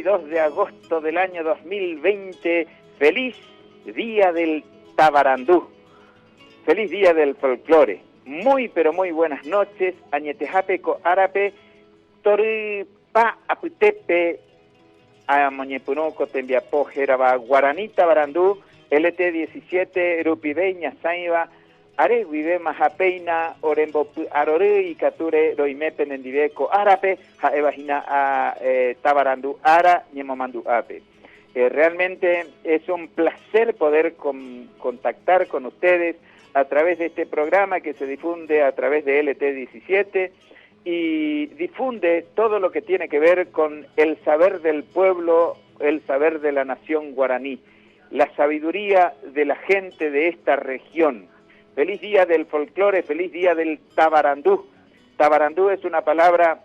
2 de agosto del año 2020, feliz día del Tabarandú, feliz día del folclore. Muy pero muy buenas noches, Añetejapeco Árape, Tori Pa Aputepe, Amoñepunoco Tembiapo Jeraba, Guaraní Tabarandú, LT17, Rupibeña Saiba, Are Vive Majapeina, Orembo Arore y Cature, Roimepe Nendiveco Árape, Jaevagina a Tabarandú Ara, Ñemomandu Ape. Realmente es un placer poder contactar con ustedes a través de este programa que se difunde a través de LT17 y difunde todo lo que tiene que ver con el saber del pueblo, el saber de la nación guaraní, la sabiduría de la gente de esta región. Feliz día del folclore, feliz día del Tabarandú. Tabarandú es una palabra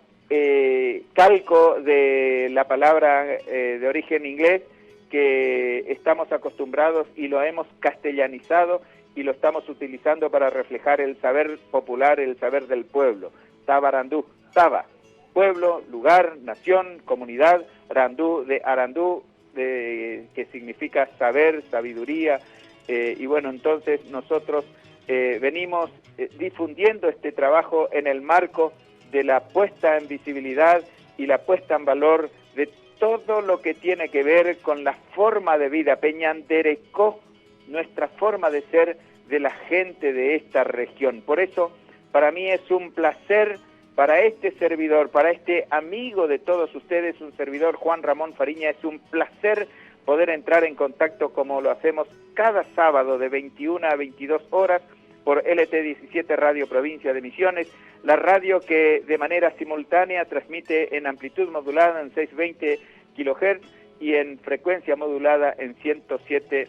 calco de la palabra de origen inglés que estamos acostumbrados y lo hemos castellanizado y lo estamos utilizando para reflejar el saber popular, el saber del pueblo. Tabarandú, Taba, pueblo, lugar, nación, comunidad, Randú, de Arandú, que significa saber, sabiduría, y bueno, entonces nosotros venimos difundiendo este trabajo en el marco de la puesta en visibilidad y la puesta en valor de todo lo que tiene que ver con la forma de vida, Peñanderecó, nuestra forma de ser de la gente de esta región. Por eso, para mí es un placer, para este servidor, para este amigo de todos ustedes, un servidor Juan Ramón Fariña, es un placer poder entrar en contacto como lo hacemos cada sábado de 21 a 22 horas por LT17 Radio Provincia de Misiones, la radio que de manera simultánea transmite en amplitud modulada en 620 kHz y en frecuencia modulada en 107.3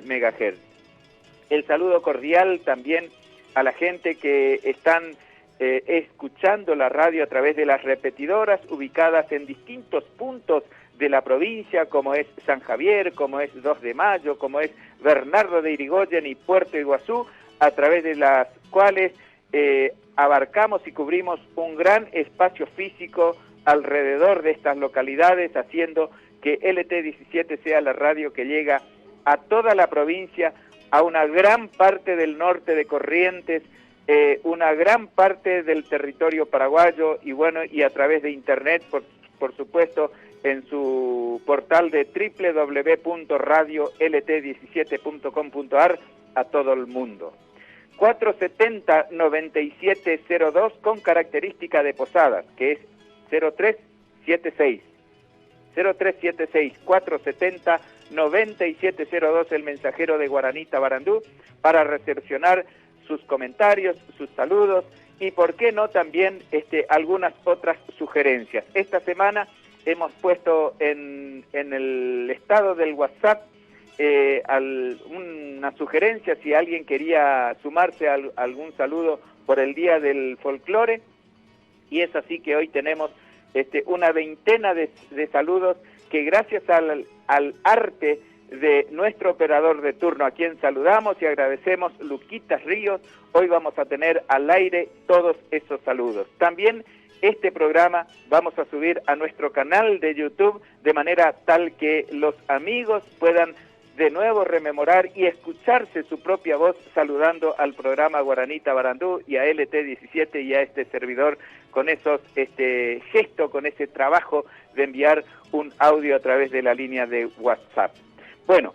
MHz. El saludo cordial también a la gente que están escuchando la radio a través de las repetidoras ubicadas en distintos puntos de la provincia, como es San Javier, como es 2 de Mayo, como es Bernardo de Irigoyen y Puerto Iguazú, a través de las cuales abarcamos y cubrimos un gran espacio físico alrededor de estas localidades, haciendo que LT17 sea la radio que llega a toda la provincia, a una gran parte del norte de Corrientes, una gran parte del territorio paraguayo y bueno, y a través de internet, por supuesto, en su portal de www.radiolt17.com.ar a todo el mundo. 470-9702 con característica de Posadas, que es 0376. 0376 470-9702, el mensajero de Guaraní Tabarandú, para recepcionar sus comentarios, sus saludos y, por qué no, también algunas otras sugerencias. Esta semana hemos puesto en el estado del WhatsApp una sugerencia si alguien quería sumarse a algún saludo por el Día del Folclore, y es así que hoy tenemos una veintena de saludos que gracias al arte de nuestro operador de turno, a quien saludamos y agradecemos, Luquitas Ríos, hoy vamos a tener al aire todos esos saludos. También este programa vamos a subir a nuestro canal de YouTube de manera tal que los amigos puedan de nuevo rememorar y escucharse su propia voz saludando al programa Guaraní Tabarandú y a LT17 y a este servidor con esos gestos, con ese trabajo de enviar un audio a través de la línea de WhatsApp. Bueno,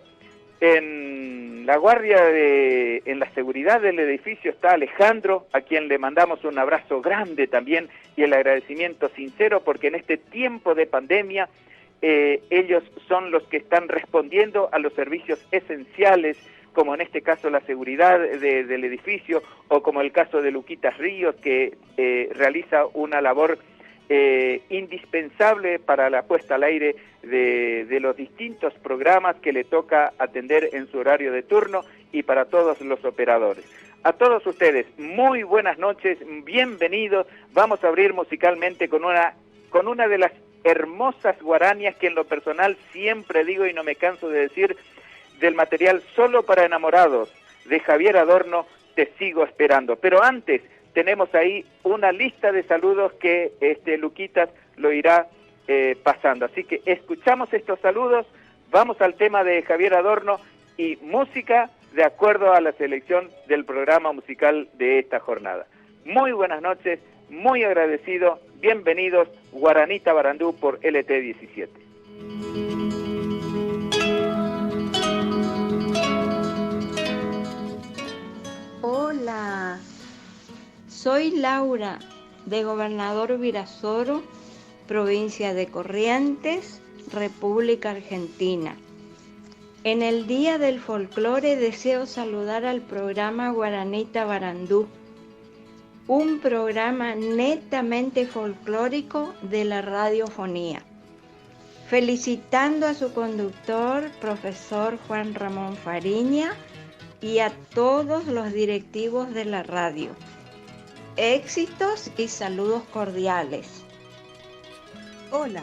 en la guardia, en la seguridad del edificio está Alejandro, a quien le mandamos un abrazo grande también y el agradecimiento sincero, porque en este tiempo de pandemia ellos son los que están respondiendo a los servicios esenciales, como en este caso la seguridad del edificio, o como el caso de Luquitas Ríos, que realiza una labor indispensable para la puesta al aire de los distintos programas que le toca atender en su horario de turno, y para todos los operadores. A todos ustedes, muy buenas noches, bienvenidos. Vamos a abrir musicalmente con una de las hermosas guaranías que en lo personal siempre digo y no me canso de decir, del material Solo para Enamorados, de Javier Adorno, Te Sigo Esperando. Pero antes tenemos ahí una lista de saludos que Luquitas lo irá pasando. Así que escuchamos estos saludos, vamos al tema de Javier Adorno y música de acuerdo a la selección del programa musical de esta jornada. Muy buenas noches, muy agradecido, bienvenidos, Guaraní Tabarandú por LT17. Hola, soy Laura, de Gobernador Virasoro, provincia de Corrientes, República Argentina. En el Día del Folclore deseo saludar al programa Guaraní Tabarandú, un programa netamente folclórico de la radiofonía. Felicitando a su conductor, profesor Juan Ramón Fariña, y a todos los directivos de la radio. Éxitos y saludos cordiales. Hola,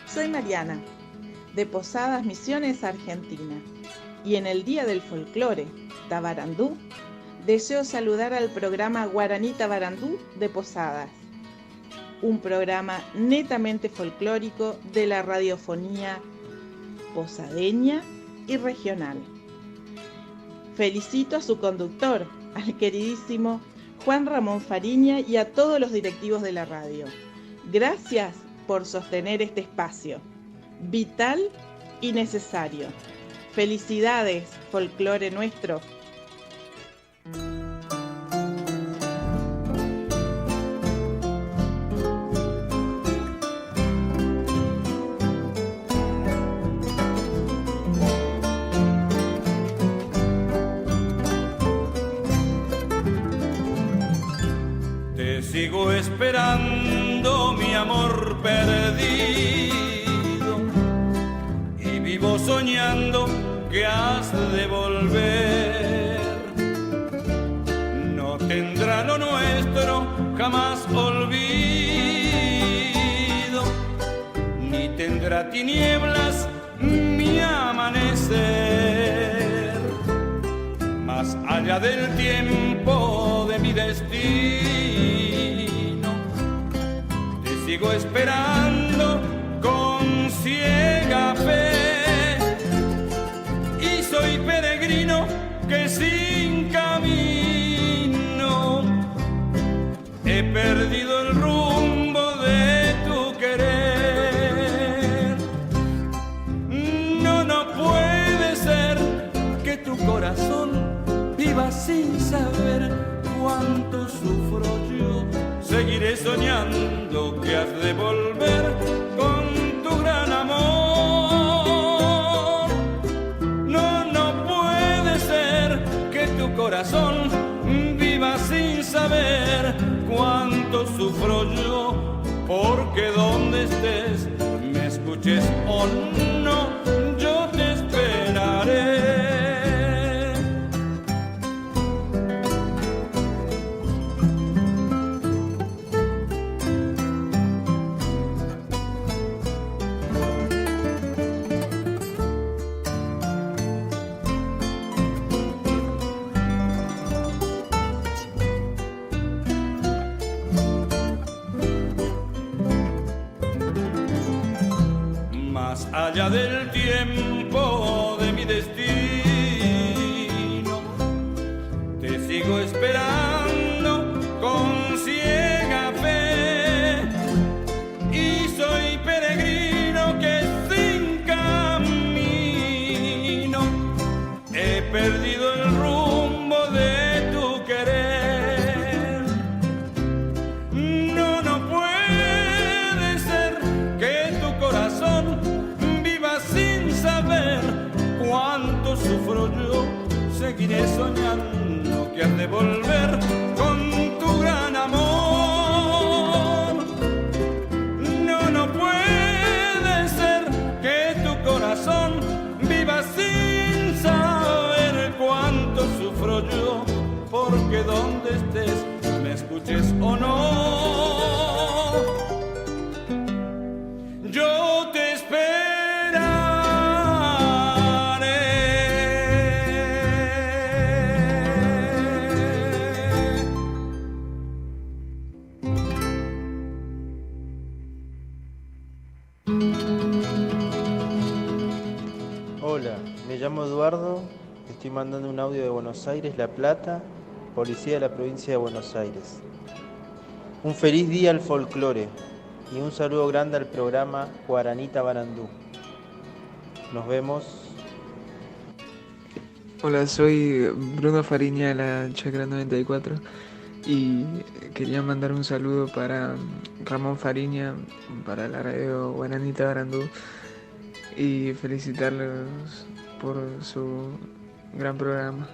soy Mariana, de Posadas Misiones, Argentina, y en el Día del Folclore, Tabarandú, deseo saludar al programa Guaraní Tabarandú de Posadas, un programa netamente folclórico de la radiofonía posadeña y regional. Felicito a su conductor, al queridísimo Juan Ramón Fariña, y a todos los directivos de la radio. Gracias por sostener este espacio, vital y necesario. Felicidades, folclore nuestro. Sigo esperando, mi amor perdido, y vivo soñando que has de volver. No tendrá lo nuestro jamás olvido, ni tendrá tinieblas mi amanecer. Más allá del tiempo de mi destino, sigo esperando con ciega fe, y soy peregrino que sin camino he perdido el rumbo de tu querer. No puede ser que tu corazón viva sin saber cuánto sufro yo. Seguiré soñando que has de volver con tu gran amor. No puede ser que tu corazón viva sin saber cuánto sufro yo, porque donde estés, me escuches o no, yo te esperaré. Allá del tiempo de mi destino, te sigo esperando con ciega fe, y soy peregrino que sin camino he perdido el rumbo de tu querer. No puede ser que tu corazón sin saber cuánto sufro yo. Seguiré soñando que has de volver con tu gran amor. No puede ser que tu corazón viva sin saber cuánto sufro yo, porque donde estés, me escuches o no, yo te espero. Hola, me llamo Eduardo, estoy mandando un audio de Buenos Aires, La Plata, policía de la provincia de Buenos Aires. Un feliz día al folclore y un saludo grande al programa Guaraní Tabarandú. Nos vemos. Hola, soy Bruno Fariña de la Chacra 94 y quería mandar un saludo para Ramón Fariña, para la radio Guaraní Tabarandú y felicitarlos por su gran programa.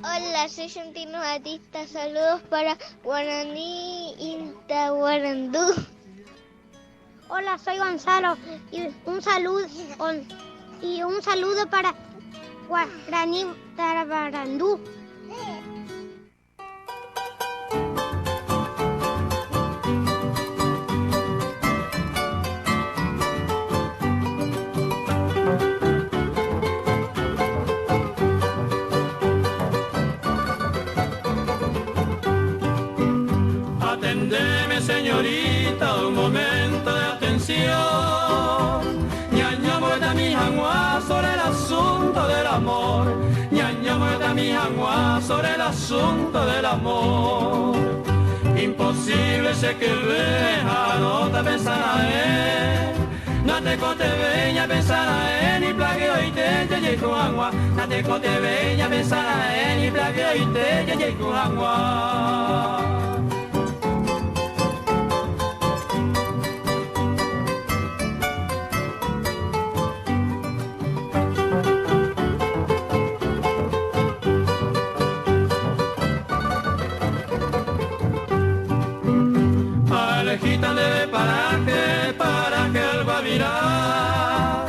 Hola, soy Santino Batista. Saludos para Guaraní Tabarandú. Hola, soy Gonzalo y un saludo para Guaraní Tabarandú. Atendeme, señorita, un momento de atención. Ñaña muerta mi jangua sobre el asunto del amor. Ñaña muerta mi jangua sobre el asunto del amor. Imposible sé que veja, no te pensará él. No te cote veña pensará él, ni plagueo y te ye jangua. No te cote veña pensará él, ni plagueo y te ye jangua. ovejitas de para que el Guavirá.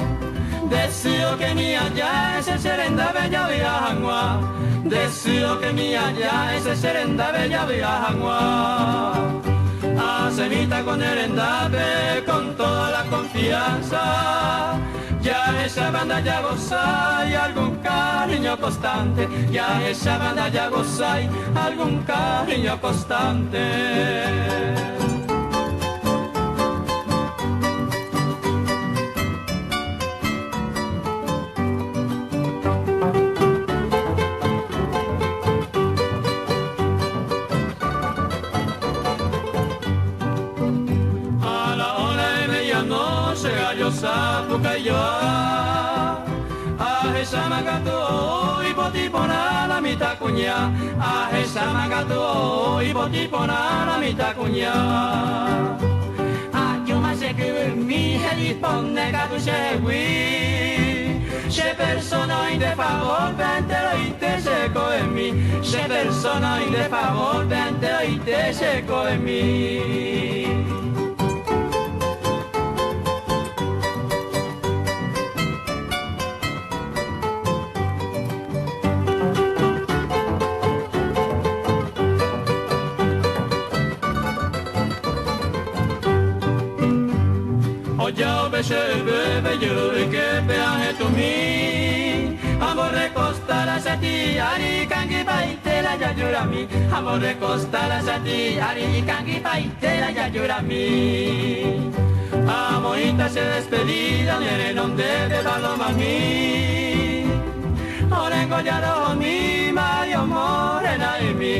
Deseo que mi allá ese serenda bella viajangua. Deseo que mi allá ese serenda bella viajangua. Semita con el endape, con toda la confianza. Ya esa banda ya goza y algún cariño constante. Ya esa banda ya goza y algún cariño constante. Samagato y botipona la mitad cuña, a esa magato y botipona la mitad cuña. A yo más sé que mi dispone que se persona in de favor, ventero y te seco en mí. Se persona in de favor, ventero y te seco en mí. Bebe yo que peaje tu mi amor recosta la sati ari kangi paite la yayurami amor recosta la sati ari kangi paite la yayurami amoita se despedida nere non debe paloma mi orengo ya lo mi Mario Morena y mi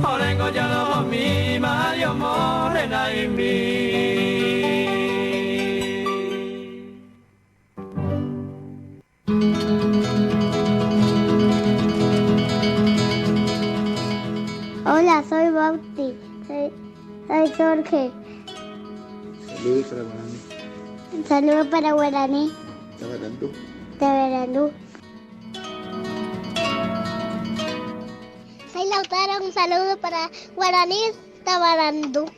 orengo ya lo mi Mario Morena y mi. Hola, soy Bauti, soy Jorge. Saludos para Guaraní. Saludos para Guaraní. Tabarandú. Tabarandú. Soy Lautaro, un saludo para Guaraní, Tabarandú.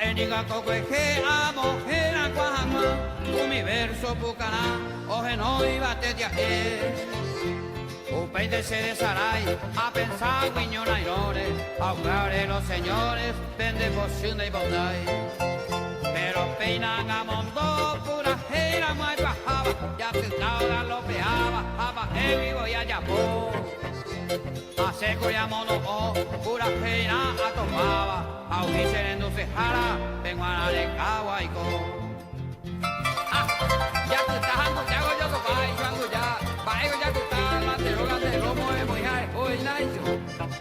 Eniga kokweje amo hera kwahama universo pucana oje no iba te dia upeide se de sarai a pensar guiñona y lore ahogar los señores vende poción y bondai pero peinan a mondo pura hera mai bajaba ya que ahora lo peaba aba vivo y allá po a seco ya mono pura hera a tomaba aunque se no se jara, vengo a la de Cahuayco. Ya te estás dando, te hago yo sopa, yo ando ya. Baego ya te está, la teroga de lomo de muy high, hoy nice.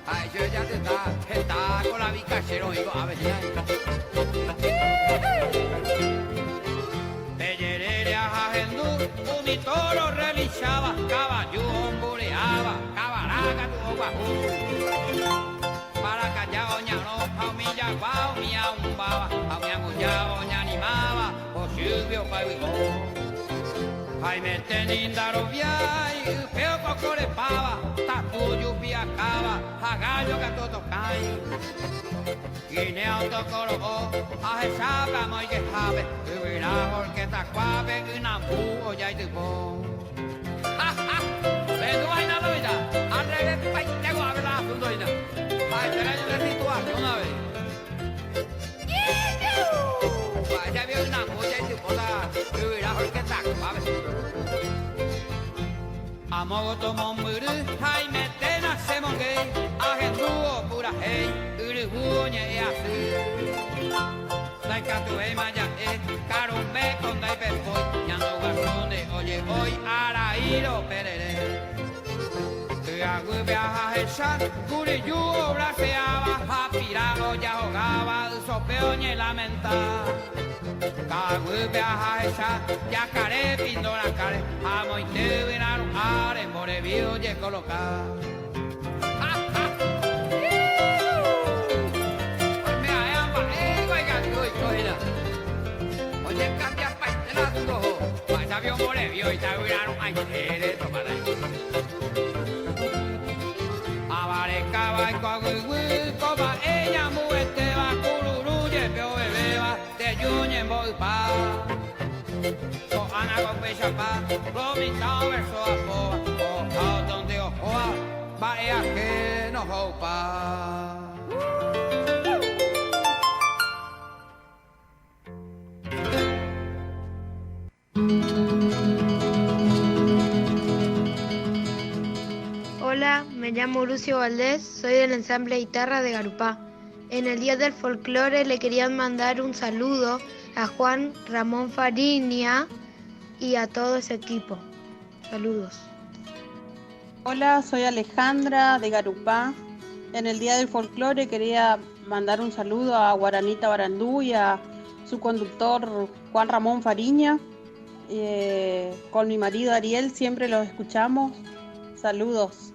Ay, yo ya te está con la bicachero, digo, a ver, ya. Bellerere a Jajendú, un toro relinchaba, caballo hombureaba, cabaraga tu guajú. Para callar oñano, a mi yaguao, mi aumbaba, a mi amullao, mi animaba, o subio pavigo. Ay, me tenindaro viay, peo cocore pava, tapuyo piacaba, a gallo que todo cae. Guinea tocoro, a jesaba, muy que jabe, hubiera porque tacuabe, una buo ya y tipo. ¡Ja, ja! ¡Pero hay nada, vida! ¡Al revés, tengo a ver la fundoina! Ay, te la yo de situación una vez. Ya veo una polla y tu pola, hubiera porque tacuabe. Amogo tomo muru, ay, me tena se mongue, agenduo pura hey, uruguñe y así. Dai catué maya carumbe con dai pepoy, ñando garçonde, oye hoy araíro perere. Agüe viaja echar, curiyú braceaba, apirado ya jugaba, sopeoñe lamenta. Agüe viaja echar, yacaré pindora care, amo y te vinaron are, morevío ye colocar. como le vio y tauraron ay quiere tomar abarecaba y coma ella muerte va cururuye peo bebeba te yuñen voy pa so ana con pecha pa romita verso a po o donde ojoa va ea que no hopa. Hola, me llamo Lucio Valdés, soy del ensamble Guitarra de Garupá. En el Día del Folclore le querían mandar un saludo a Juan Ramón Fariña y a todo ese equipo. Saludos. Hola, soy Alejandra de Garupá. En el Día del Folclore quería mandar un saludo a Guaranita Barandú y a su conductor Juan Ramón Fariña. Con mi marido Ariel siempre los escuchamos. Saludos.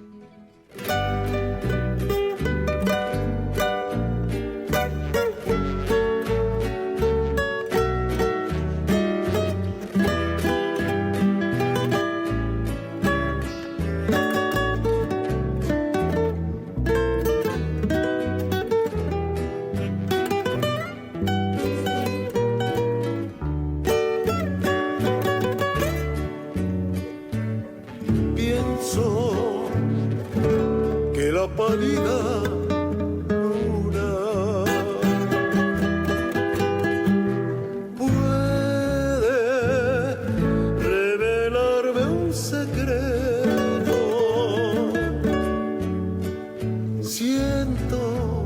pálida luna puede revelarme un secreto. Siento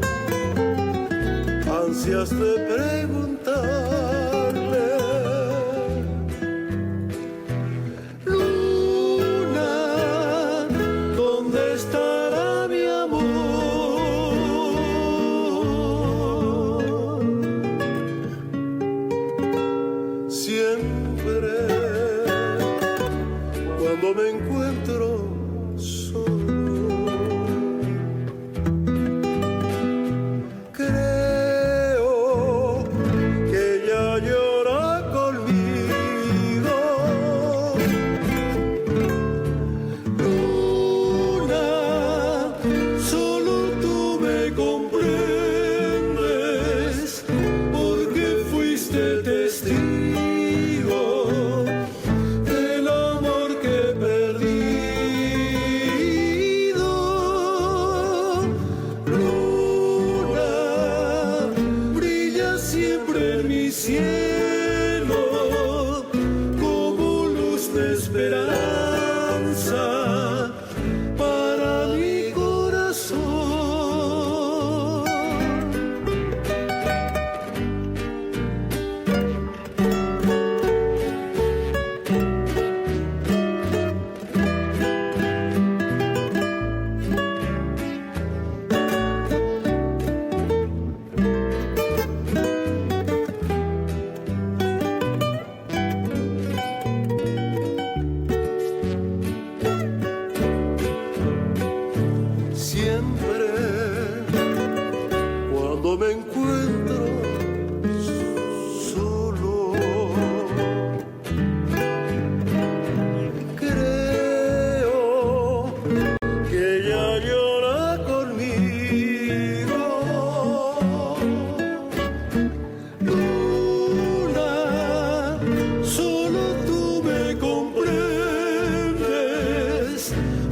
ansias de preguntarle: Luna, ¿dónde estará mi amor? Siempre cuando me encuentro solo, creo que ella llora conmigo. Luna, solo tú me comprendes, porque fuiste testigo del amor que he perdido. Luna, brilla siempre en mi cielo como luz de esperanza para mi corazón. Siempre cuando me encuentro solo, creo que ella llora conmigo. Luna, solo tú me comprendes,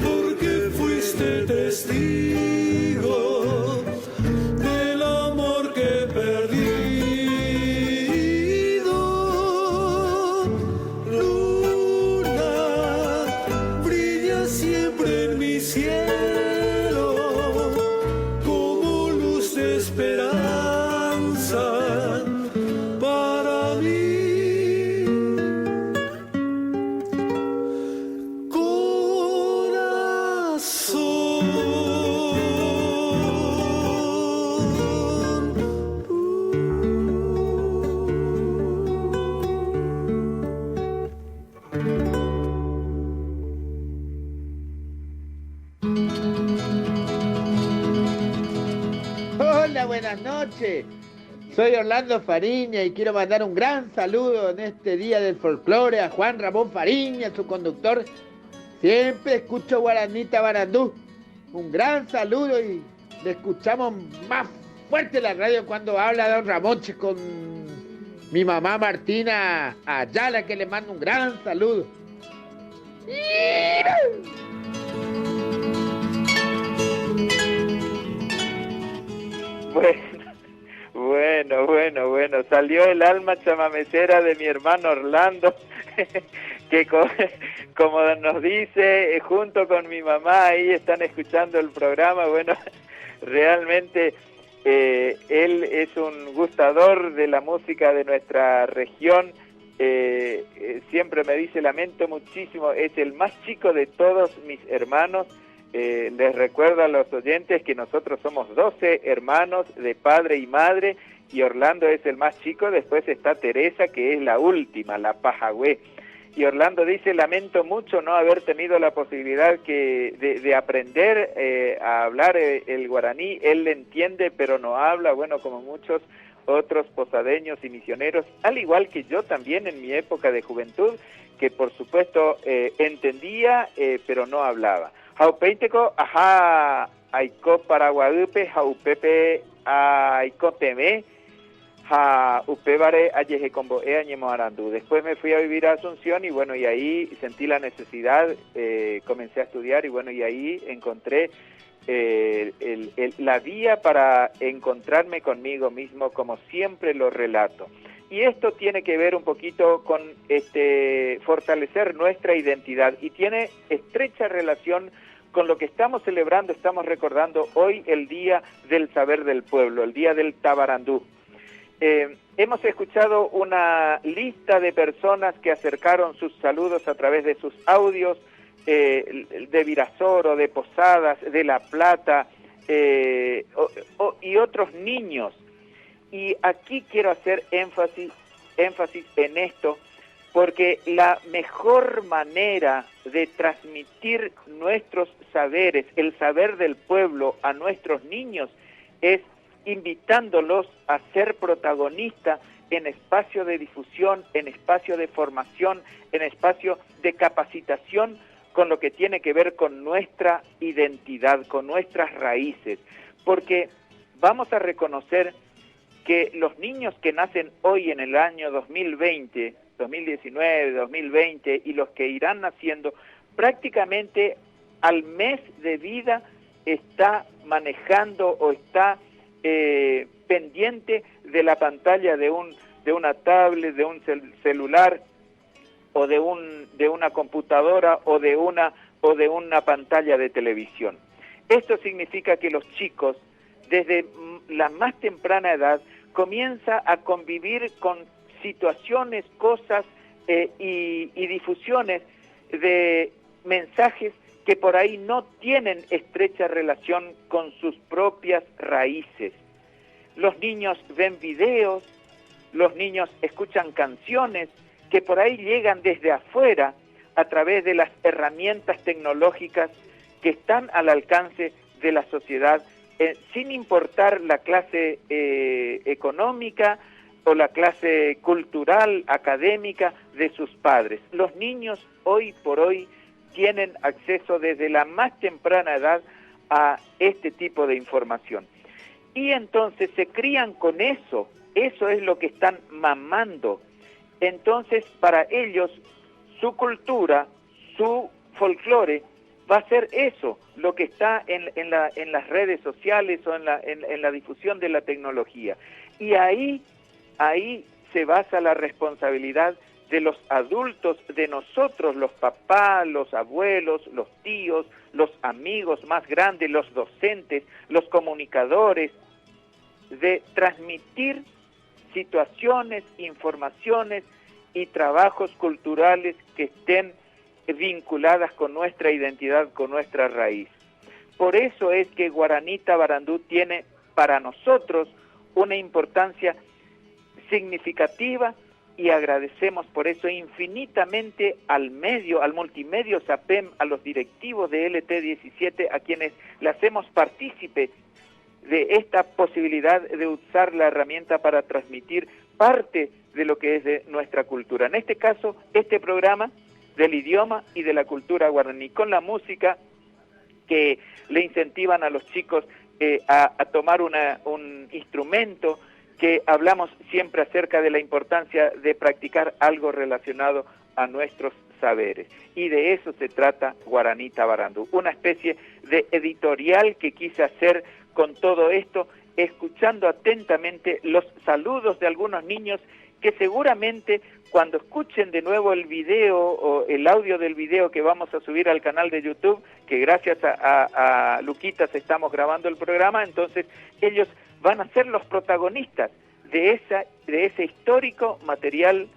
porque fuiste testigo del amor que he perdido. Luna, brilla siempre en mi cielo como luz de esperanza para mí. Hola, buenas noches. Soy Orlando Fariña y quiero mandar un gran saludo en este día del folclore a Juan Ramón Fariña, su conductor. Siempre escucho Guaranita Barandú. Un gran saludo y le escuchamos más fuerte la radio cuando habla Don Ramonche con mi mamá Martina Ayala, que le mando un gran saludo. Bueno, salió el alma chamamecera de mi hermano Orlando, que como nos dice, junto con mi mamá, ahí están escuchando el programa. Bueno, realmente él es un gustador de la música de nuestra región. Siempre me dice, lamento muchísimo, es el más chico de todos mis hermanos. Les recuerdo a los oyentes que nosotros somos 12 hermanos de padre y madre, y Orlando es el más chico. Después está Teresa, que es la última, la pajagüe. Y Orlando dice, lamento mucho no haber tenido la posibilidad de aprender a hablar el guaraní. Él le entiende, pero no habla, bueno, como muchos otros posadeños y misioneros, al igual que yo también en mi época de juventud, que por supuesto entendía, pero no hablaba. Jaupeiteco, ajá, aiko paraguadupe, jaupepe, aiko teme, ja upebare ayeje combo añemo arandú. Después me fui a vivir a Asunción y bueno, y ahí sentí la necesidad, comencé a estudiar y bueno, y ahí encontré la vía para encontrarme conmigo mismo, como siempre lo relato. Y esto tiene que ver un poquito con fortalecer nuestra identidad y tiene estrecha relación con lo que estamos celebrando. Estamos recordando hoy el Día del Saber del Pueblo, el Día del Tabarandú. Hemos escuchado una lista de personas que acercaron sus saludos a través de sus audios, de Virasoro, de Posadas, de La Plata, y otros niños. Y aquí quiero hacer énfasis en esto, porque la mejor manera de transmitir nuestros saberes, el saber del pueblo a nuestros niños, es invitándolos a ser protagonistas en espacio de difusión, en espacio de formación, en espacio de capacitación, con lo que tiene que ver con nuestra identidad, con nuestras raíces. Porque vamos a reconocer que los niños que nacen hoy en el año 2020, 2019, 2020 y los que irán naciendo, prácticamente al mes de vida está manejando o está pendiente de la pantalla de una tablet, de un celular o de una computadora o de una pantalla de televisión. Esto significa que los chicos desde la más temprana edad comienza a convivir con situaciones, cosas y difusiones de mensajes que por ahí no tienen estrecha relación con sus propias raíces. Los niños ven videos, los niños escuchan canciones que por ahí llegan desde afuera a través de las herramientas tecnológicas que están al alcance de la sociedad, sin importar la clase económica o la clase cultural, académica de sus padres. Los niños hoy por hoy tienen acceso desde la más temprana edad a este tipo de información. Y entonces se crían con eso es lo que están mamando. Entonces para ellos su cultura, su folclore va a ser eso, lo que está en las redes sociales o en la difusión de la tecnología. Y ahí se basa la responsabilidad de los adultos, de nosotros, los papás, los abuelos, los tíos, los amigos más grandes, los docentes, los comunicadores, de transmitir situaciones, informaciones y trabajos culturales que estén vinculadas con nuestra identidad, con nuestra raíz. Por eso es que Guaranita Barandú tiene para nosotros una importancia significativa y agradecemos por eso infinitamente al multimedio SAPEM, a los directivos de LT17, a quienes le hacemos partícipe de esta posibilidad de usar la herramienta para transmitir parte de lo que es de nuestra cultura. En este caso, este programa del idioma y de la cultura guaraní, con la música que le incentivan a los chicos a tomar un instrumento, que hablamos siempre acerca de la importancia de practicar algo relacionado a nuestros saberes. Y de eso se trata Guaraní Tabarandú, una especie de editorial que quise hacer con todo esto, escuchando atentamente los saludos de algunos niños que seguramente cuando escuchen de nuevo el video o el audio del video que vamos a subir al canal de YouTube, que gracias a Luquitas estamos grabando el programa, entonces ellos van a ser los protagonistas de ese histórico material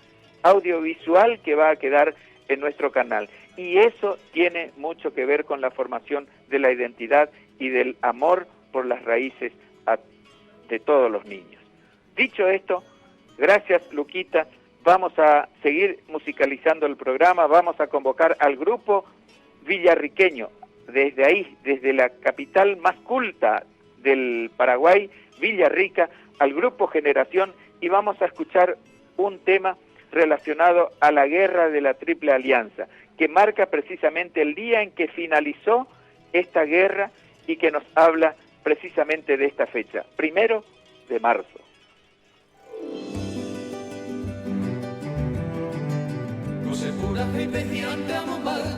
audiovisual que va a quedar en nuestro canal. Y eso tiene mucho que ver con la formación de la identidad y del amor por las raíces de todos los niños. Dicho esto, gracias Luquita, vamos a seguir musicalizando el programa, vamos a convocar al grupo villarriqueño, desde ahí, desde la capital más culta del Paraguay, Villarrica, al grupo Generación, y vamos a escuchar un tema relacionado a la guerra de la Triple Alianza, que marca precisamente el día en que finalizó esta guerra y que nos habla precisamente de esta fecha, 1 de marzo.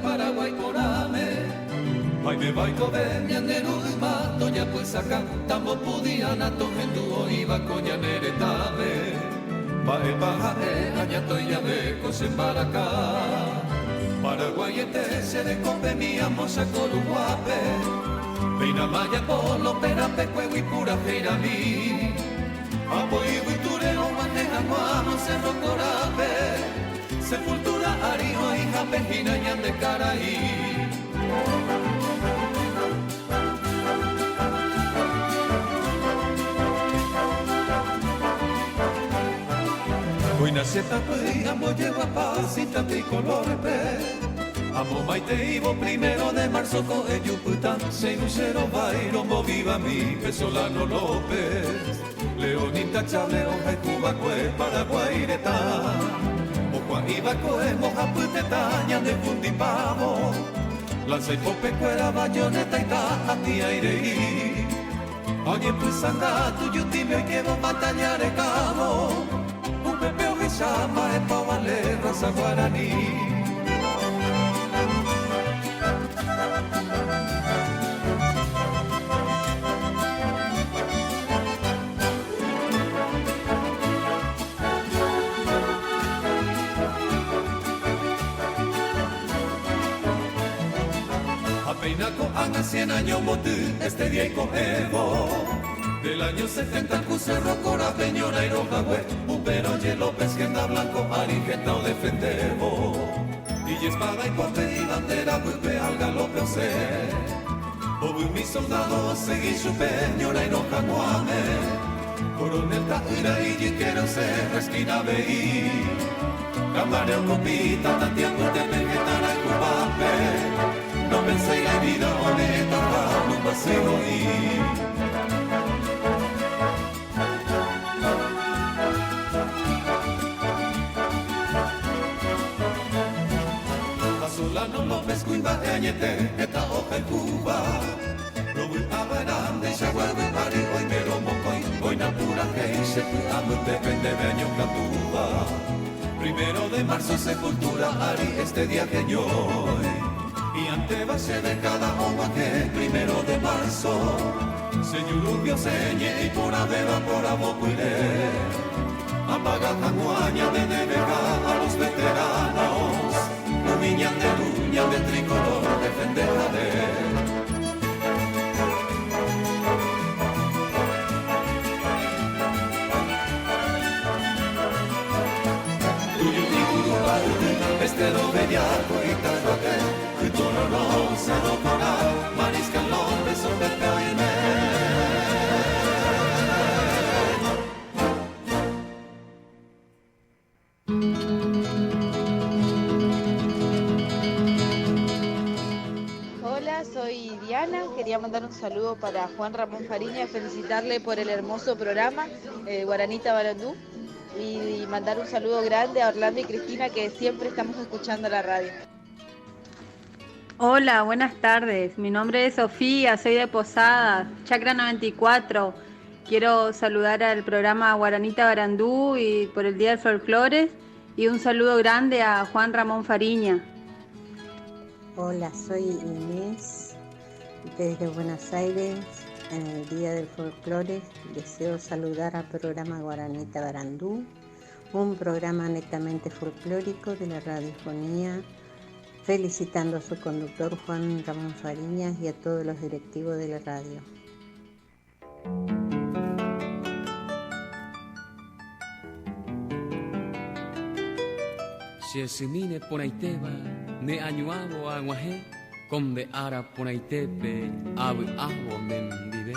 Paraguay Ay me vai coveña nero mato ya pues acá tambo pudiana to gendu iba coña neretame Bae bajae añato ya ve cosembaracá Paraguay se de combe mi amosa coluguape Peina maya polo perape cuevo y pura feira mi Apoyo y turero maneja guamo cerro corape Sepultura arijo y japejina ñande caraí Hoy nace tapé, amo lleva paz y tricolor pe Amo maite ibo 1 de marzo co eyuputan Se lucero bairombo viva mi Pesolano López Leonita Chableo Cuba cue Paraguay reta Ojuan iba coe moja putetaña de fundipavo Lanza y pope cuera bayoneta y ta a ti aire Oye pues anda tu yutime y que vos batallar el cabo Pepeo que llama es pa' valer raza guaraní Apeinaco haga 100 años motu este día y cogevo Del año 70 Cucerro, Cora, Peñora y Rojagüe Upero, López, Genda Blanco, Arigeta o Defendevo Y espada y pope y bandera, Bupe, al galope o se Bobu mi soldado, seguí su Peñora y Rojaguame Coronel Tahuira y Yiquero se resquina veí Camareo, Copita, Tantiago, Tepequetara y Cubape No pensé la vida, honeta, no paseo y Solano López Cuimba Añete, esta hoja en Cuba. Robu Abarán de Chaguarbe, Ari, hoy Mero Mocoy, hoy Napura Gay, se amo depende de año Catúa. 1 de marzo, sepultura, Ari, este día que yo Y ante base de cada agua que 1 de marzo, Señor señe y por abeba por abocuiré. Apaga Jaguaña de Nevega a los veteranos. Niña de luña de tricolor defenderla de Tuyo y Curuba, Estero Bellaco y Tajote, Cuitoro no se lo corá, Mariscal López, Pepe Oime. Quería mandar un saludo para Juan Ramón Fariña, felicitarle por el hermoso programa Guaranita Barandú y mandar un saludo grande a Orlando y Cristina, que siempre estamos escuchando la radio. Hola, buenas tardes. Mi nombre es Sofía, soy de Posadas, Chacra 94. Quiero saludar al programa Guaranita Barandú y por el Día del Folclore y un saludo grande a Juan Ramón Fariña. Hola, soy Inés desde Buenos Aires. En el Día del Folclore deseo saludar al programa Guaranita Barandú, un programa netamente folclórico de la radiofonía, felicitando a su conductor Juan Ramón Fariñas y a todos los directivos de la radio. Shesimine ponaiteba ne añuavo aguaje conde ara ponaitepe abu agua mendive.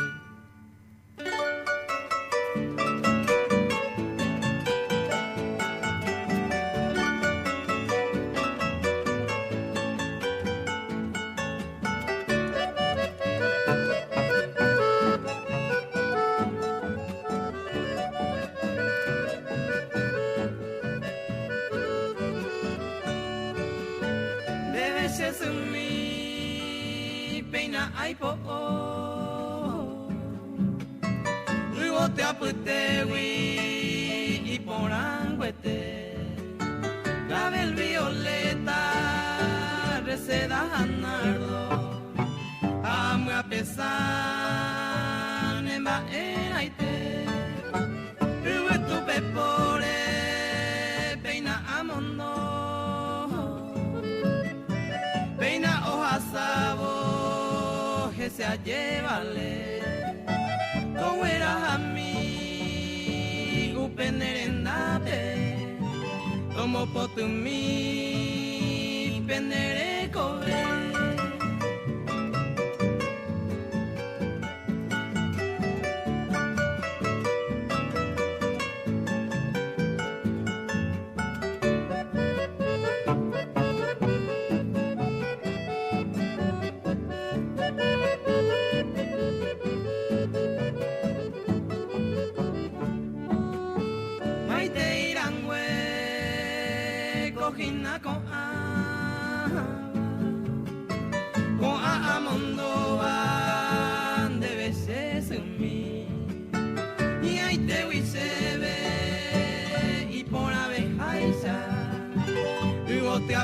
Llévale, como eras a mí, upenerendate, como potumi, penere cobre.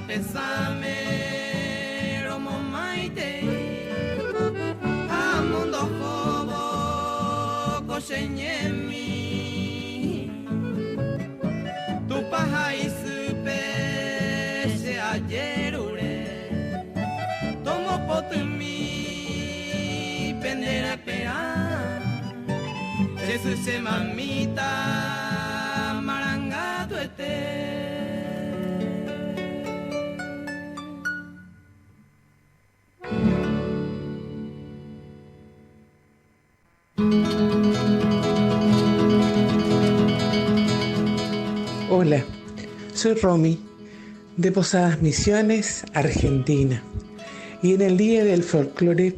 Pesame romo maite amundo jobo koshenyemi tu paja isupe se ayerure tomo potumi pendera pera Jesus se mamita maranga tuete. Hola, soy Romy, de Posadas Misiones, Argentina. Y en el Día del Folclore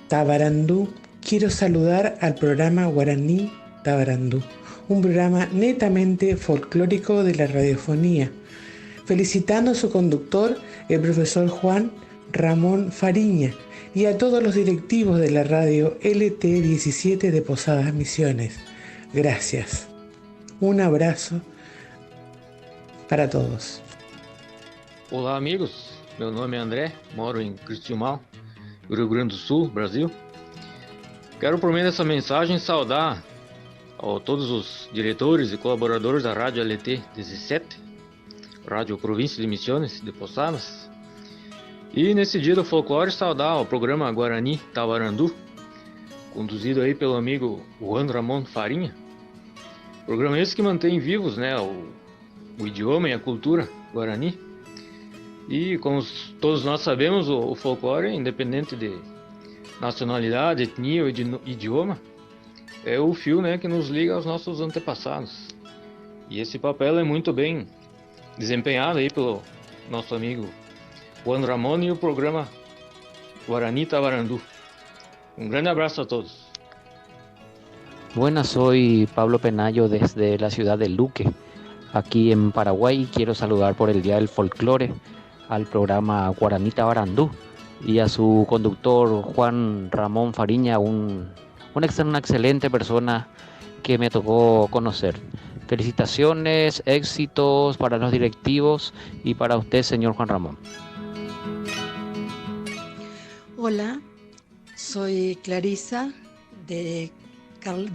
Tabarandú quiero saludar al programa Guaraní Tabarandú, un programa netamente folclórico de la radiofonía, felicitando a su conductor, el profesor Juan Ramón Fariña, y a todos los directivos de la radio LT17 de Posadas Misiones. Gracias. Un abraço para todos. Olá, amigos. Meu nome é André, moro em Cristiumal, Rio Grande do Sul, Brasil. Quero, por meio dessa mensagem, saudar a todos os diretores e colaboradores da Rádio LT 17, Rádio Província de Misiones de Posadas. E nesse dia do folclore, saudar o programa Guarani Tabarandu, conduzido aí pelo amigo Juan Ramón Fariña. Programa esse que mantém vivos, né, o idioma e a cultura guarani. E como todos nós sabemos, o folclore, independente de nacionalidade, etnia ou idioma, é o fio, né, que nos liga aos nossos antepassados. E esse papel é muito bem desempenhado aí pelo nosso amigo Juan Ramón e o programa Guaranita Barandú. Un gran abrazo a todos. Buenas, soy Pablo Penayo desde la ciudad de Luque, aquí en Paraguay. Quiero saludar por el Día del Folclore al programa Guaranita Barandú y a su conductor Juan Ramón Fariña, una excelente persona que me tocó conocer. Felicitaciones, éxitos para los directivos y para usted, señor Juan Ramón. Hola, soy Clarisa de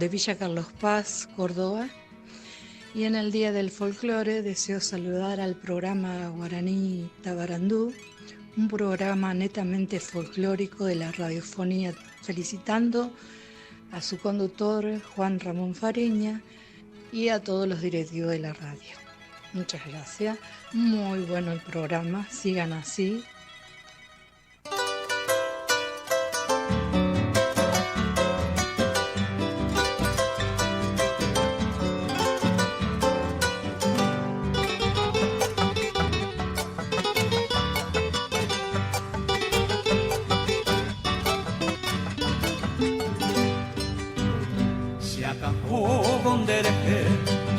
Villa Carlos Paz, Córdoba, y en el Día del Folclore deseo saludar al programa Guaranita Barandú, un programa netamente folclórico de la radiofonía, felicitando a su conductor Juan Ramón Fariña y a todos los directivos de la radio. Muchas gracias, muy bueno el programa, sigan así.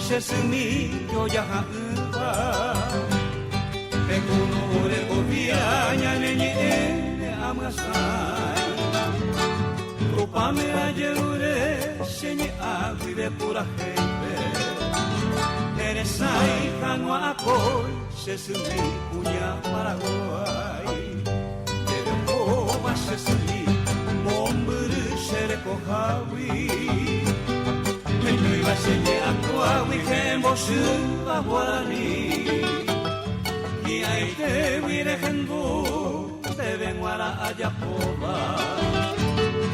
Sesumi yo ya hawa Pekunure gobianya nenye amasai Rupame ayerure senye agribe pura jefe Neresai kanwa akoy sesumi punya Paraguay Debe kova sesumi momburu sereko hawi Nui vasenye akua wikembo shuwa Guarani Ki aite wire hendu Deben wara ayapoba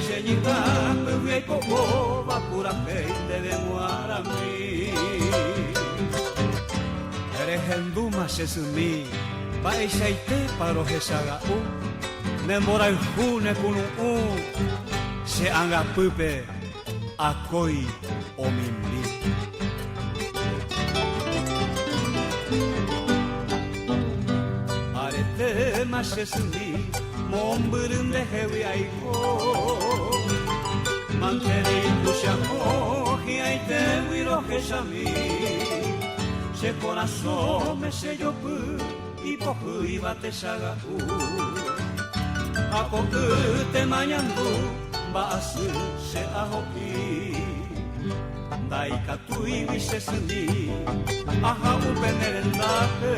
Senyika pewe koko Bakura hei deben wara mi Ere hendu masesumi Ba eishaite paro hesaga u Nemora uhune kunu u Se anga pupe Akoi omimbi Arete masesumi Momburun de hewi aiko Mantere ikushako Hiaite wiro heshami Se corazón me se yopu Ipoku ibate saga u Akoku te mañandu Baasu se ahoki Daikatu iwi sesuni Aha upe nerendake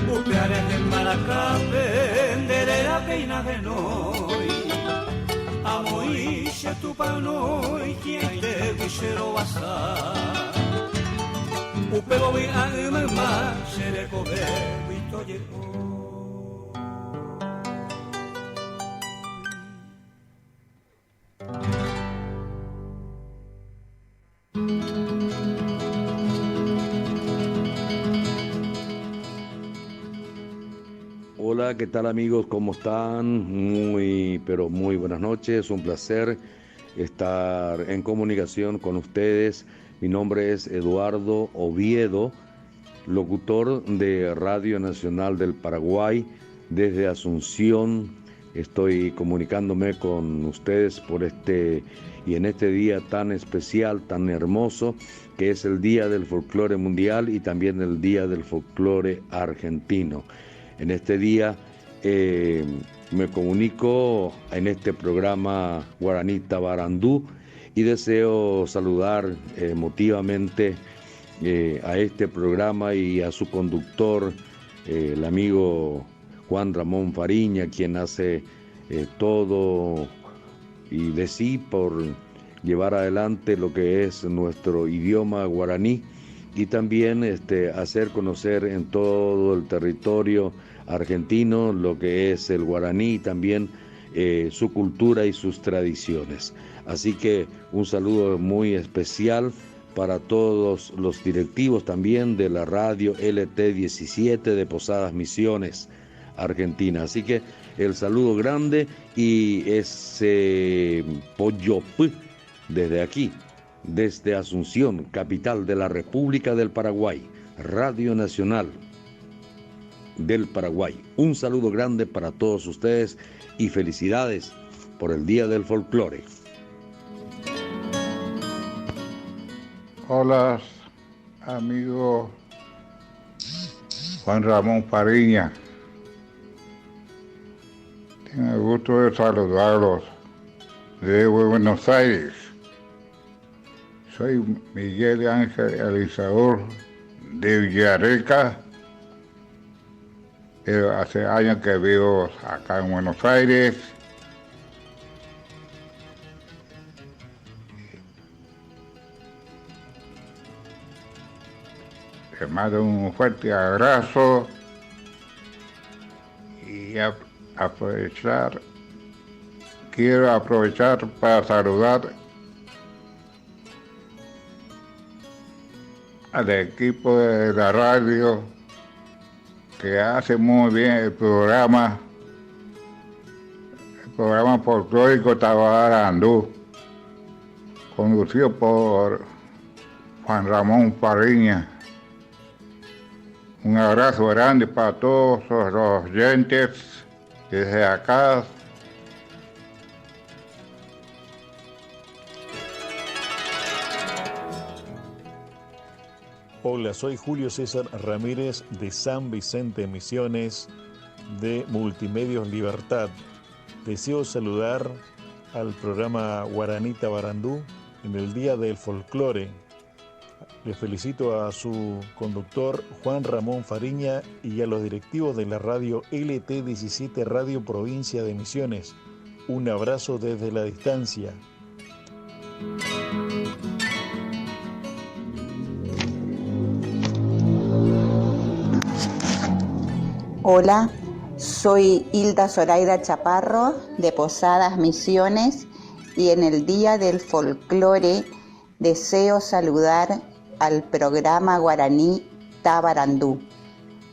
Upe arehe marakape Nderera peina genoi Amoi se tupanoi Kiente wishero wasa Upe gobi aumema Sereko be witoye o Hola, ¿qué tal amigos? ¿Cómo están? Pero muy buenas noches. Un placer estar en comunicación con ustedes. Mi nombre es Eduardo Oviedo, locutor de Radio Nacional del Paraguay desde Asunción. Estoy comunicándome con ustedes en este día tan especial, tan hermoso, que es el Día del Folclore Mundial y también el Día del Folclore Argentino. En este día me comunico en este programa Guaranita Barandú y deseo saludar emotivamente a este programa y a su conductor, el amigo Juan Ramón Fariña, quien hace todo y de sí por llevar adelante lo que es nuestro idioma guaraní y también hacer conocer en todo el territorio argentino lo que es el guaraní y también su cultura y sus tradiciones. Así que un saludo muy especial para todos los directivos también de la radio LT17 de Posadas Misiones, Argentina. Así que el saludo grande y ese poyopu desde aquí, desde Asunción, capital de la República del Paraguay, Radio Nacional. del Paraguay. Un saludo grande para todos ustedes y felicidades por el Día del Folclore. Hola, amigo Juan Ramón Fariña. Tengo el gusto de saludarlos de Buenos Aires. Soy Miguel Ángel Elizabeth de Villarrica. Hace años que vivo acá en Buenos Aires. Les mando un fuerte abrazo y quiero aprovechar para saludar al equipo de la radio que hace muy bien el programa folclórico Tabarandú, conducido por Juan Ramón Fariña. Un abrazo grande para todos los oyentes desde acá. Hola, soy Julio César Ramírez de San Vicente Misiones de Multimedios Libertad. Deseo saludar al programa Guaranita Barandú en el Día del Folclore. Les felicito a su conductor Juan Ramón Fariña y a los directivos de la radio LT17 Radio Provincia de Misiones. Un abrazo desde la distancia. Hola, soy Hilda Zoraida Chaparro de Posadas Misiones y en el Día del Folclore deseo saludar al programa Guaraní Tabarandú,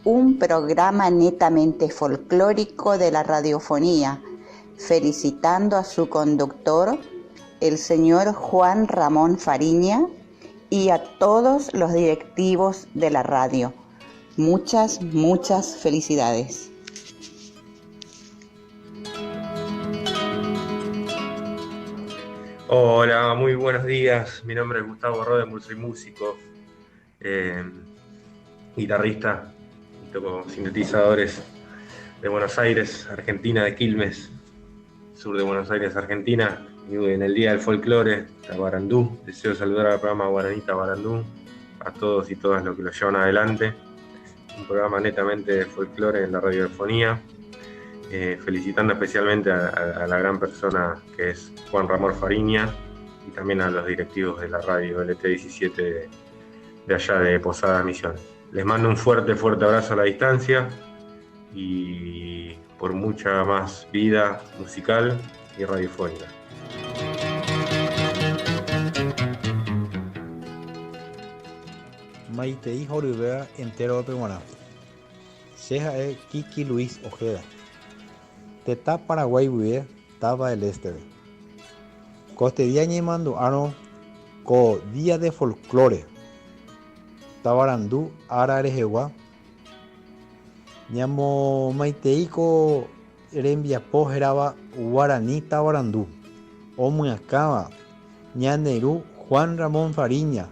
un programa netamente folclórico de la radiofonía, felicitando a su conductor, el señor Juan Ramón Fariña, y a todos los directivos de la radio. Muchas, muchas felicidades. Hola, muy buenos días. Mi nombre es Gustavo Rodemur, soy músico, guitarrista, toco sintetizadores de Buenos Aires, Argentina, de Quilmes, sur de Buenos Aires, Argentina. Y en el Día del Folclore, Tabarandú, deseo saludar al programa Guaranita Barandú, a todos y todas los que lo llevan adelante. Un programa netamente de folclore en la radiofonía. Felicitando especialmente a la gran persona que es Juan Ramón Fariña y también a los directivos de la radio LT17 de allá de Posadas Misiones. Les mando un fuerte abrazo a la distancia y por mucha más vida musical y radiofónica. Maitei Jorubea entero de Peguaná. Ceja es Kiki Luis Ojeda. Teta Paraguay Buye, Taba del Este. Coste día ñemando ano co Día de Folclore. Tabarandú ara Arejewa. Ñamo Maiteiko Rembiapo Geraba Guaraní Tabarandú. Omuacaba Ñaneru Juan Ramón Fariña.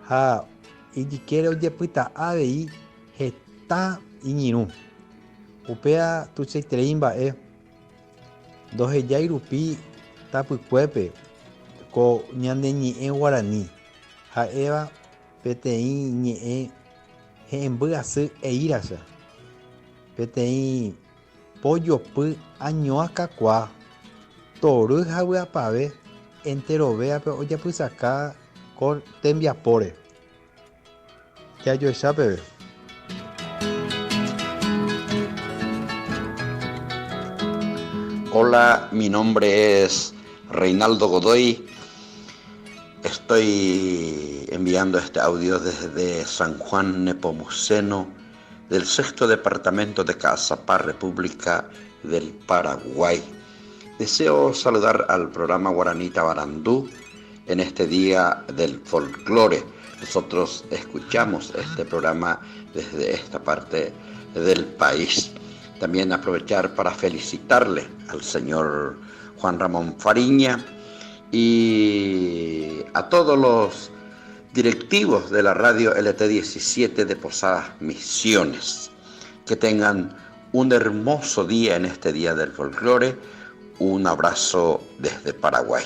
Ha y quiero oyepita ABI Geta Iñirú. Upea tu treimba doje yairupi tapucuepe co ñande ñe guaraní ha eva PTI ñe hembyasy eírasa PTI pojopy añoakakua tory havyapave enterovéape ojapysaka con tembiapóre jajoechápeve. Hola, mi nombre es Reinaldo Godoy. Estoy enviando este audio desde San Juan Nepomuceno, del 6º departamento de Caazapá, República del Paraguay. Deseo saludar al programa Guaranita Barandú en este Día del Folclore. Nosotros escuchamos este programa desde esta parte del país. También aprovechar para felicitarle al señor Juan Ramón Fariña y a todos los directivos de la radio LT17 de Posadas Misiones. Que tengan un hermoso día en este Día del Folclore. Un abrazo desde Paraguay.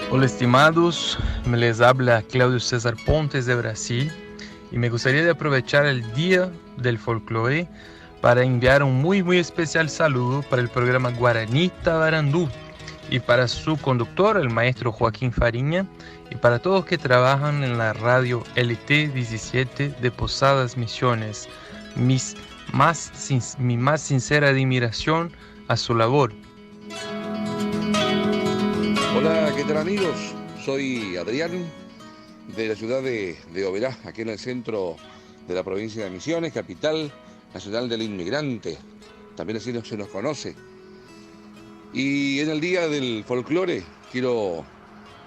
Hola estimados, me les habla Claudio César Pontes de Brasil y me gustaría de aprovechar el Día del Folclore para enviar un muy especial saludo para el programa Guaraní Tabarandú y para su conductor, el maestro Joaquín Fariña, y para todos que trabajan en la radio LT17 de Posadas Misiones. Mi más sincera admiración a su labor. Hola, ¿qué tal amigos? Soy Adrián de la ciudad de Oberá, aquí en el centro de la provincia de Misiones, capital nacional del inmigrante. También así se nos conoce. Y en el Día del Folclore quiero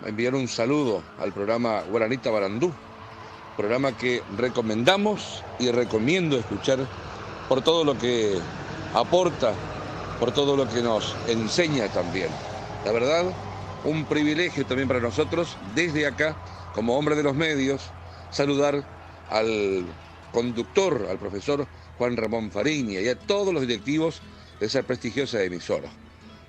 enviar un saludo al programa Guaraní Tabarandú, programa que recomendamos y recomiendo escuchar por todo lo que aporta, por todo lo que nos enseña también. La verdad, un privilegio también para nosotros, desde acá, como hombre de los medios, saludar al conductor, al profesor Juan Ramón Fariña y a todos los directivos de esa prestigiosa emisora.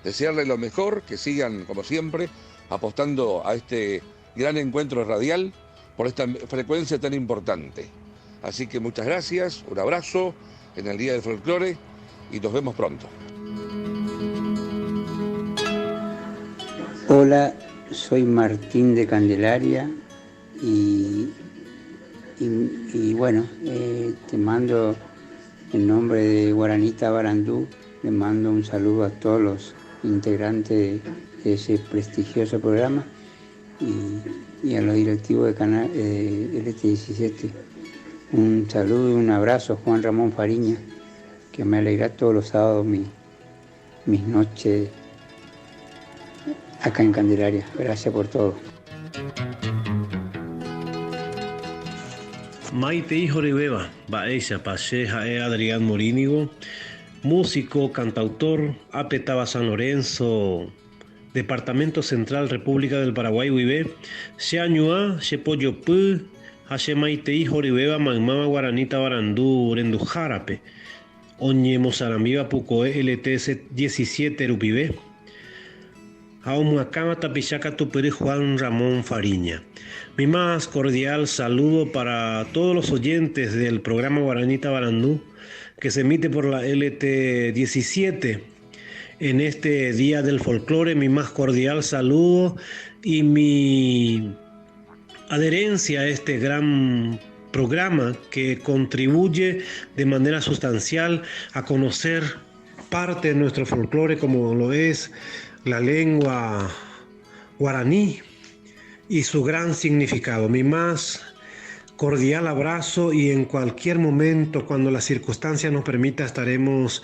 Desearles lo mejor, que sigan, como siempre, apostando a este gran encuentro radial por esta frecuencia tan importante. Así que muchas gracias, un abrazo en el Día del Folclore y nos vemos pronto. Hola, soy Martín de Candelaria y bueno, te mando en nombre de Guaraní Tabarandú, le mando un saludo a todos los integrantes de ese prestigioso programa y a los directivos de canal LT17. Un saludo y un abrazo, Juan Ramón Fariña, que me alegra todos los sábados mis noches acá en Candelaria. Gracias por todo. Maite Hijo Ribeba, Baecha Pacheja Adrián Morínigo, músico, cantautor, Apetaba San Lorenzo, Departamento Central, República del Paraguay, Huibé, Xeañua, Xepoyopu, Hache Maite Hijo Ribeba, Magmama Guaraní Tabarandú, Rendu Jarape, Oñe Mozarambiba Pucoe, LTS 17 Rupibé, Aumuacama Tapichaca Tupere Juan Ramón Fariña. Mi más cordial saludo para todos los oyentes del programa Guaraní Tabarandú que se emite por la LT17 en este Día del Folclore. Mi más cordial saludo y mi adherencia a este gran programa que contribuye de manera sustancial a conocer parte de nuestro folclore como lo es la lengua guaraní y su gran significado. Mi más cordial abrazo y en cualquier momento, cuando la circunstancia nos permita, estaremos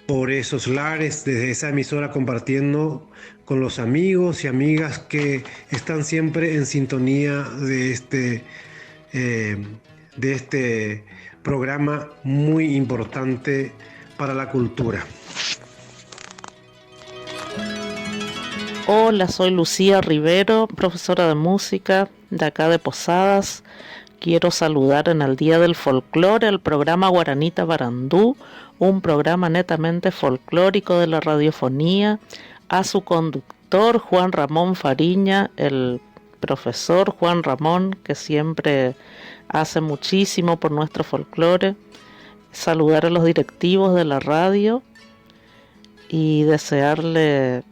por esos lares desde esa emisora compartiendo con los amigos y amigas que están siempre en sintonía de este programa muy importante para la cultura. Hola, soy Lucía Rivero, profesora de música de acá de Posadas. Quiero saludar en el Día del Folclore al programa Guaraní Tabarandú, un programa netamente folclórico de la radiofonía, a su conductor Juan Ramón Fariña, el profesor Juan Ramón, que siempre hace muchísimo por nuestro folclore. Saludar a los directivos de la radio y desearle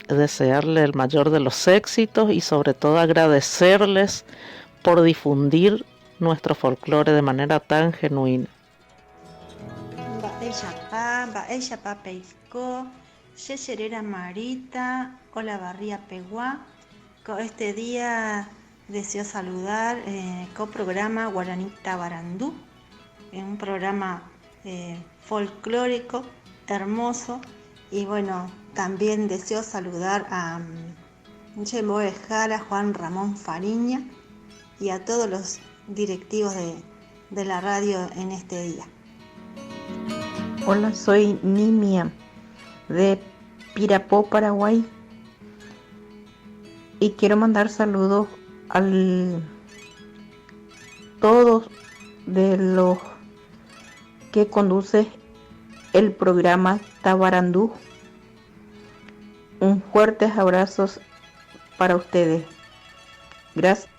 el mayor de los éxitos y sobre todo agradecerles por difundir nuestro folclore de manera tan genuina. Baecha Peisco, Yeserera Marita, Olavarría Peguá. Este día deseo saludar coprograma Guaraní Tabarandú, un programa folclórico hermoso. Y bueno, también deseo saludar a Juan Ramón Fariña y a todos los directivos de la radio en este día. Hola, soy Nimia de Pirapó, Paraguay, y quiero mandar saludos a todos de los que conduce el programa Tabarandú. Un fuerte abrazo para ustedes. Gracias.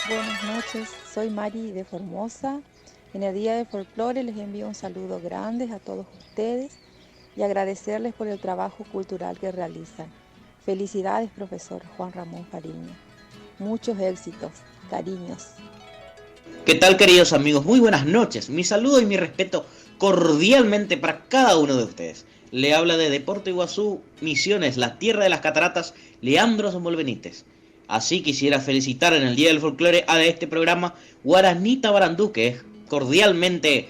Buenas noches, soy Mari de Formosa. En el Día del Folclore les envío un saludo grande a todos ustedes y agradecerles por el trabajo cultural que realizan. Felicidades, profesor Juan Ramón Fariña. Muchos éxitos, cariños. ¿Qué tal, queridos amigos? Muy buenas noches. Mi saludo y mi respeto cordialmente para cada uno de ustedes. Le habla de Deporte Iguazú, Misiones, la tierra de las cataratas, Leandro Samuel Benítez. Así quisiera felicitar en el Día del Folclore a este programa Guaranita Barandú, que es cordialmente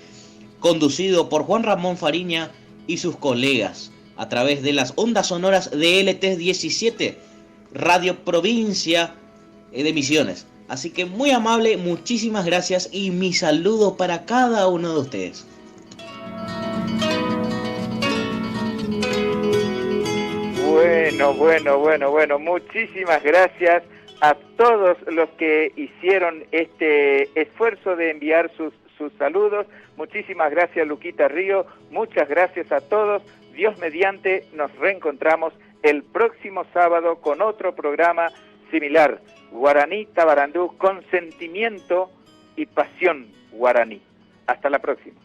conducido por Juan Ramón Fariña y sus colegas a través de las ondas sonoras de LT17, Radio Provincia de Misiones. Así que muy amable, muchísimas gracias y mi saludo para cada uno de ustedes. Bueno, muchísimas gracias a todos los que hicieron este esfuerzo de enviar sus saludos. Muchísimas gracias, Luquita Río, muchas gracias a todos. Dios mediante, nos reencontramos el próximo sábado con otro programa similar, Guaraní Tabarandú, con sentimiento y pasión guaraní. Hasta la próxima.